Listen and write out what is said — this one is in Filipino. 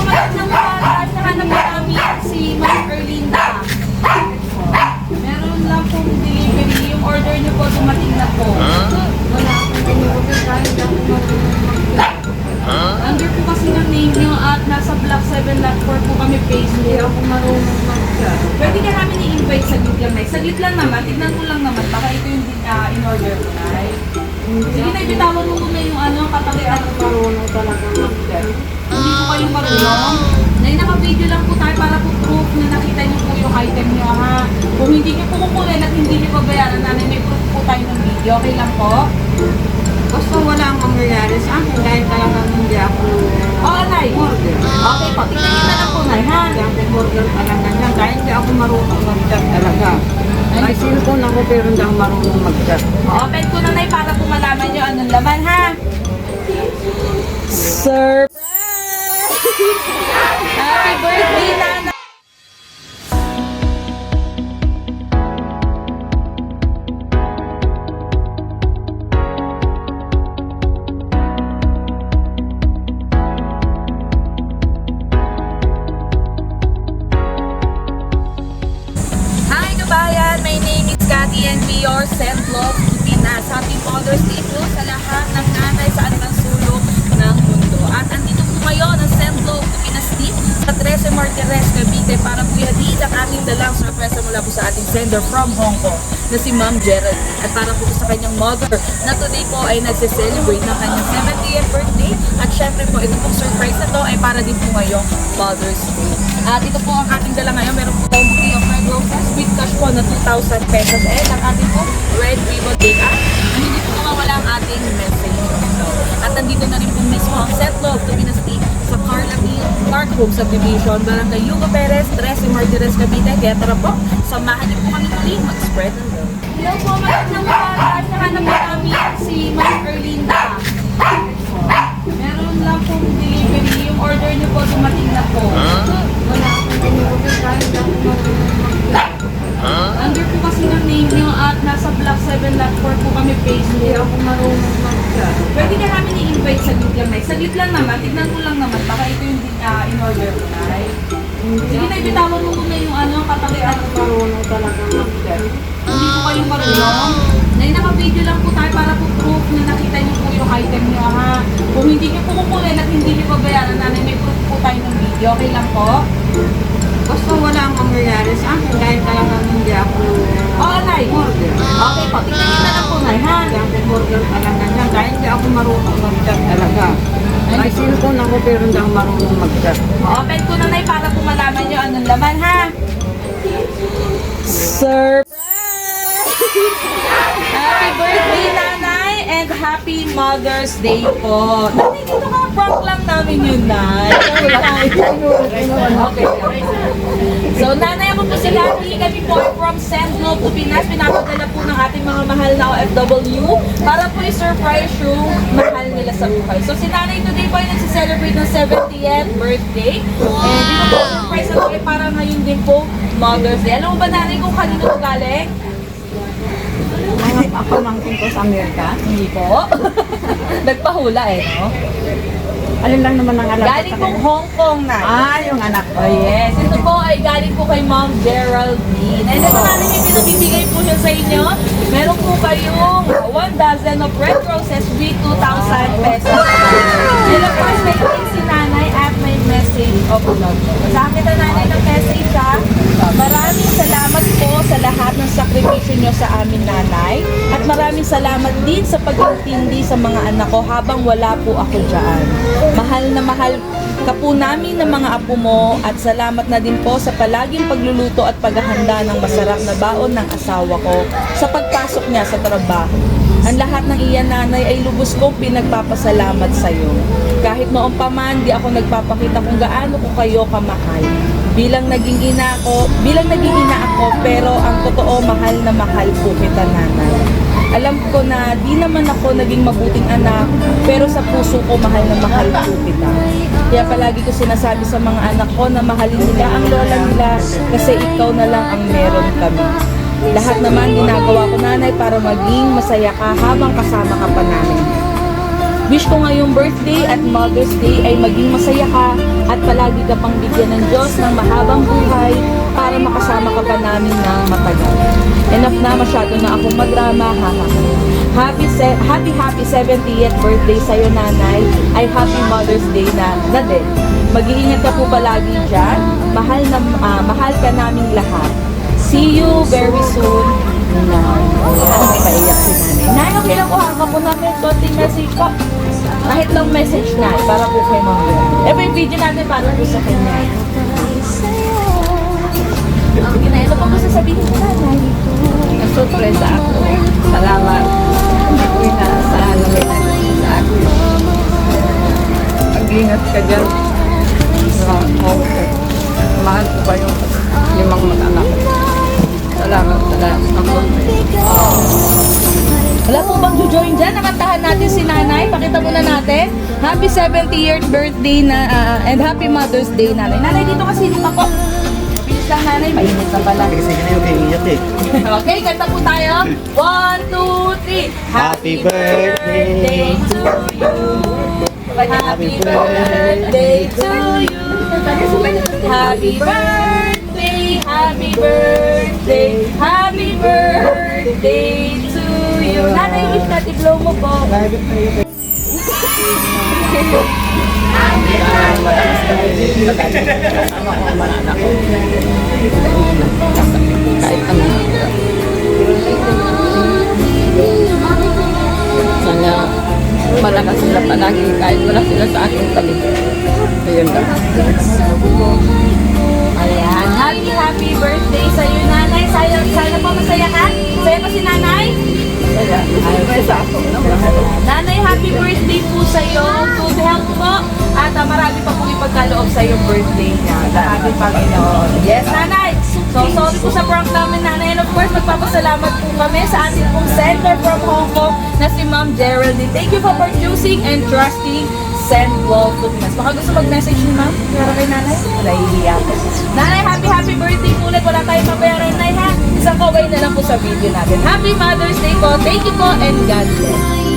magandang umaga. Nahanap namin si Ma'am Erlinda. Meron lang pong delivery. Yung order niyo po, dumating na po. Wala akong in-order kahit ako under po kasi ng name niyo at nasa block 7, lot 4 po kami page. Hindi ako marunong pwede ka namin i-invite sa group lang, Nay. Saglit lang naman, tignan ko lang naman. Baka ito yung in-order ko, Nay. Sige, Nay, bitawan mo muna yung kapalitan. Marunong talaga mag-get. Hindi po kayong marunong. Nay, naka-video lang po tayo para po proof na nakita niyo po yung item niyo, ha? Kung hindi niyo po kukunin at hindi niyo pabayaran namin, may proof po tayo ng video. Okay lang po? Basta wala ang mangyayari sa akin dahil talagang hindi ako Oo, Nay. order. Okay po, tignan niyo na lang po, Nay, ha? Hindi ako order talaga dyan dahil hindi ako marunong mag-get talaga. May cellphone ako pero hindi ako marunong mag-get. Open ko na, Nay, para po malaman niyo anong laman, ha? Surprise! Happy birthday, Nana! Hi, kabayan! My name is Cathy and we are Send Love to Pinas. Happy Mother's Day po sa lahat ng nanay sa anumang sulok ng mundo. At andito po ngayon ang Send Love to Pinas team sa 13 Martires, Cavite para po ihatid ang ating dalang sorpresa mula po sa ating sender from Hong Kong na si Ma'am Gerald. At para po sa kanyang mother na today po ay nagse-celebrate ng kanyang 70th birthday. At syempre po, ito pong surprise na to ay para din po ngayong Mother's Day. At ito po ang ating dala ngayon. Meron po tayong bouquet of red roses with cash po na 2,000 pesos. And ang ating po red ribbon cake. At hindi po mawala ang ating message. At nandito na rin po mismo ang Set Love to Pinas Team sa Carla B. Clark Home Subdivision, Barangay Hugo Perez, 13 Martires, Cavite. Kaya tara po, samahan niyo po kami muli mag-spread ng love. Hello po, magandang umaga. Nahanap namin si Ma'am Erlinda. Meron lang pong delivery. Yung order niyo po, dumating na po. Wala akong in-order kahit ako marunong mag-get. Under po kasi ng name niyo at nasa block 7, lot 4 po kami page. Hindi ako marunong mag-get. Pwede ka namin i-invite sa group lang, Nay. Saglit lang naman, tignan ko lang naman. Baka ito yung in-order ko, Nay. Sige, Nay, bitawan mo muna yung Hindi kapalitan. ako marunong talaga mag-get. Hindi po kayong marunong. Nay, naka-video lang po tayo para po proof na nakita niyo po yung item niyo, ha? Kung hindi niyo po kukunin at hindi niyo pabayaran namin, may proof po tayo ng video. Okay lang po? Basta wala ang mangyayari sa akin dahil talagang hindi ako Oo, Nay. order. Okay po, tignan niyo na lang po, Nay, ha? Hindi ako order talaga dyan dahil hindi ako marunong mag-get talaga. May cellphone ako pero hindi ako marunong mag-get. Open ko na, Nay, para po malaman niyo anong laman, ha? Surprise! Happy birthday, Nanay! And happy Mother's Day po. Nanay, dito ka, prank lang namin yun, Nay. Okay. So, Nanay, ako po si Cathy. Kami po ay from Send Love to Pinas. Pinapadala po ng ating mga mahal na OFW para po i-surprise yung mahal nila sa buhay. So, si Nanay today po ay nagsiselebrate ng 70th birthday. And dito po, surprise na po ay para ngayon din po Mother's Day. Alam mo ba, Nanay, kung kanino ito galing? Ako mangkin ko sa Amerika. Hindi po. Nagpahula no? Alin lang naman ang alam ko Galing sa pong kanila. Hong Kong na. Yung anak ko. Oh yes. Ito po ay galing po kay Ma'am Geraldine. And ito namin may pinabibigay po siya sa inyo. Meron po kayong 1 dozen of red roses with 2,000 pesos. And of course, may link si Nanay at may message of love. Sa akin na Nanay ng message ha. Maraming salamat po sa lahat ng sakripisyo nyo sa amin, Nanay. At maraming salamat din sa pag-intindi sa mga anak ko habang wala po ako dyan. Mahal na mahal ka po namin ng mga apo mo at salamat na din po sa palaging pagluluto at paghahanda ng masarap na baon ng asawa ko sa pagpasok niya sa trabaho. Ang lahat ng iyan, Nanay, ay lubos kong pinagpapasalamat sa iyo. Kahit noong pa man, di ako nagpapakita kung gaano ko kayo kamahal. Bilang naging ina ako, pero ang totoo, mahal na mahal po kita, Nanay. Alam ko na di naman ako naging mabuting anak, pero sa puso ko mahal na mahal po kita. Kaya palagi ko sinasabi sa mga anak ko na mahalin nila ang lola nila kasi ikaw na lang ang meron kami. Lahat naman ginagawa ko, Nanay, para maging masaya ka habang kasama ka pa namin. Wish ko ngayong birthday at Mother's Day ay maging masaya ka at palagi palagi ka pang bigyan ng Diyos ng mahabang buhay para makasama ka pa namin ng matagal. Enough na, masyado na akong madrama, haha. Happy 70th birthday sa'yo, nanay. Ay happy Mother's Day na din. Mag-iingat ka po palagi dyan. Mahal ka naming lahat. See you very soon. Ayan, paiyak si nanay. Nay, okay lang kuha ka po namin konting message po. Kahit lang message na, para po kay Ma'am Vera. Yung video natin para po sa kanya. Ano pa gusto sabihin mo, nanay? Nasupresa ako. Salamat. Hindi ko inaasahan na may naging sa akin. Mag-ingat ka dyan. Mahal ko pa yung 5 mag-anak. Salamat. Wala po bang join dyan? Nakantahan natin si nanay. Pakita muna natin. Happy 70th birthday na and happy Mother's Day, nanay. Nanay, dito kasi dito po. Bilis lang, nanay. Mainit na pala. Kasi na yung kaiiyak eh. Okay, kanta po tayo. 1, 2, 3. Happy birthday to you. Happy birthday to you. Happy birthday, happy birthday, happy birthday to you. Nanay, wish natin blow mo po. Kasama ko ang mga anak ko. Kahit anong hirap. Sana malakas sila palagi kahit wala sila sa aking tabi. Ayun lang. Ayan, happy birthday sa iyo, nanay. Sana po masaya ka. Saya pa si nanay? Kaya, ay sa ako. Nanay, happy birthday po sa iyo. Good health po. At marami pa pong ipagkaloob sa iyong birthday niya. Sa ating Panginoon. Yes, nanay. So, sorry po sa prank namin, nanay. And of course, magpapasalamat po kami sa ating pong sender from Hong Kong na si Ma'am Geraldine. Thank you for choosing and trusting Send Love to Pinas. Baka gusto mag-message ni Ma'am para kay nanay? Nahihiya ko. Nanay, happy birthday po ulit. Wala tayong mabayaran, nay, ha? Isang kaway na lang po sa video natin. Happy Mother's Day po. Thank you po and God bless.